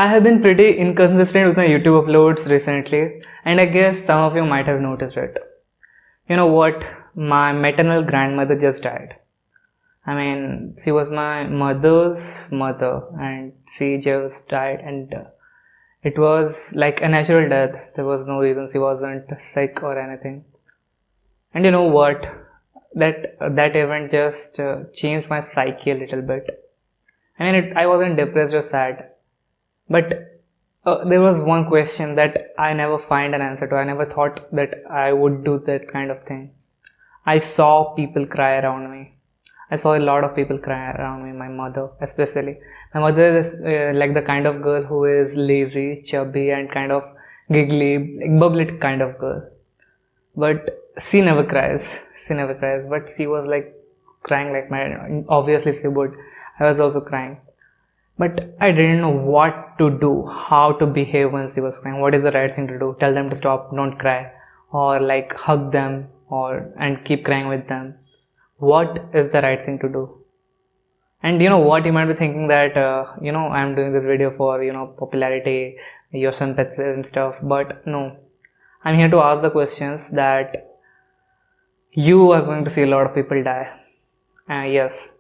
I have been pretty inconsistent with my YouTube uploads recently, and I guess some of you might have noticed it. You know what? My maternal grandmother just died. I mean, she was my mother's mother, and she just died, and it was like a natural death. There was no reason, she wasn't sick or anything. And you know what? That event just changed my psyche a little bit. I mean, I wasn't depressed or sad, but there was one question that I never find an answer to. I never thought that I would do that kind of thing. I saw people cry around me. I saw a lot of people cry around me, my mother especially. My mother is like the kind of girl who is lazy, chubby, and kind of giggly, like bubbly kind of girl. But she never cries. She never cries. But she was like crying like my. Obviously, she would. I was also crying. But I didn't know what to do, how to behave when she was crying. What is the right thing to do? Tell them to stop, don't cry, or like hug them, or and keep crying with them. What is the right thing to do? And you know what, you might be thinking that I'm doing this video for popularity, your sympathy and stuff. But no, I'm here to ask the questions that you are going to see a lot of people die. Yes,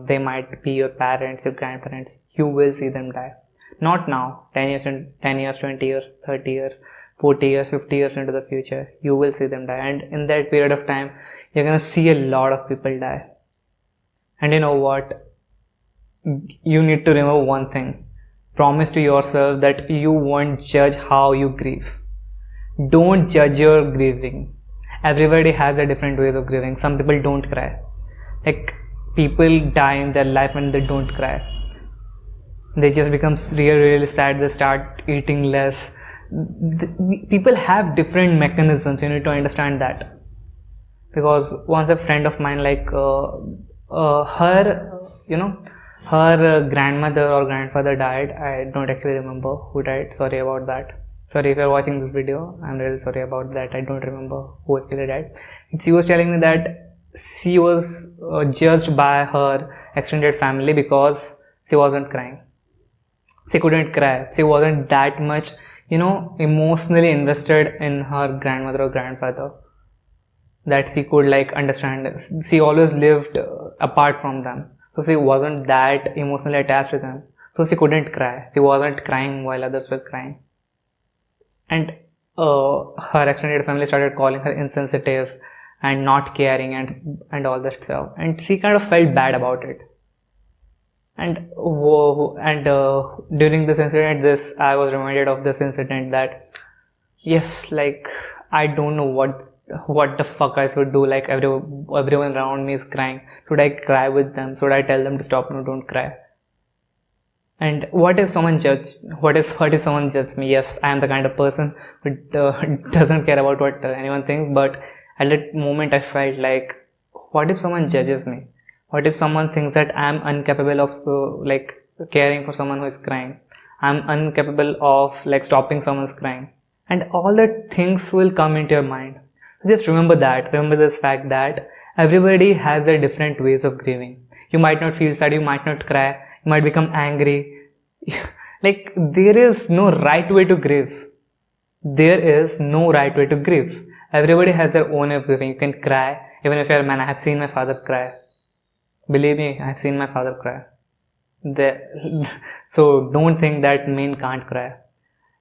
they might be your parents, your grandparents. You will see them die. Not now, 10 years, 10 years, 20 years, 30 years, 40 years, 50 years into the future. You will see them die. And in that period of time, you're going to see a lot of people die. And you know what? You need to remember one thing. Promise to yourself that you won't judge how you grieve. Don't judge your grieving. Everybody has a different ways of grieving. Some people don't cry. Like, people die in their life and they don't cry. They just become really sad. They start eating less. People have different mechanisms. You need to understand that. Because once a friend of mine, like her grandmother or grandfather died. I don't actually remember who died. Sorry about that. Sorry if you're watching this video. I'm really sorry about that. I don't remember who actually died. And she was telling me that she was judged by her extended family because she wasn't crying. She couldn't cry. She wasn't that much, emotionally invested in her grandmother or grandfather that she could like understand. She always lived apart from them. So she wasn't that emotionally attached to them. So she couldn't cry. She wasn't crying while others were crying. And her extended family started calling her insensitive and not caring and all that stuff. And she kind of felt bad about it. And during this incident, I was reminded of this incident that yes, like I don't know what the fuck I should do. Like everyone around me is crying. Should I cry with them? Should I tell them to stop? No, don't cry. And what if someone what if someone judges me? Yes, I am the kind of person who doesn't care about what anyone thinks. But at that moment, I felt like, what if someone judges me? What if someone thinks that I am incapable of like caring for someone who is crying? I am incapable of like stopping someone's crying, and all that things will come into your mind. So just remember that. Remember this fact that everybody has their different ways of grieving. You might not feel sad. You might not cry. You might become angry. Like, there is no right way to grieve. There is no right way to grieve. Everybody has their own way of grieving. You can cry. Even if you're a man, I have seen my father cry. Believe me, I have seen my father cry. So don't think that men can't cry.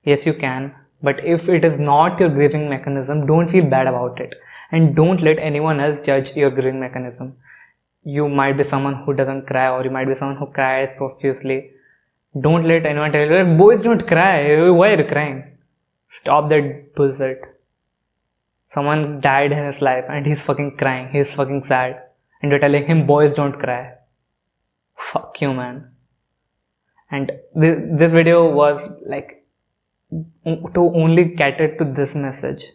Yes, you can. But if it is not your grieving mechanism, don't feel bad about it. And don't let anyone else judge your grieving mechanism. You might be someone who doesn't cry, or you might be someone who cries profusely. Don't let anyone tell you, boys don't cry, why are you crying? Stop that bullshit. Someone died in his life and he's fucking crying, he's fucking sad. And you're telling him, boys don't cry. Fuck you, man. And this video was like to only cater to this message.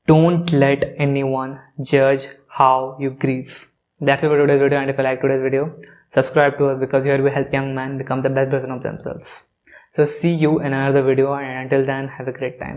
Don't let anyone judge how you grieve. That's it for today's video, and if you like today's video, subscribe to us because here we help young men become the best version of themselves. So see you in another video, and until then, have a great time.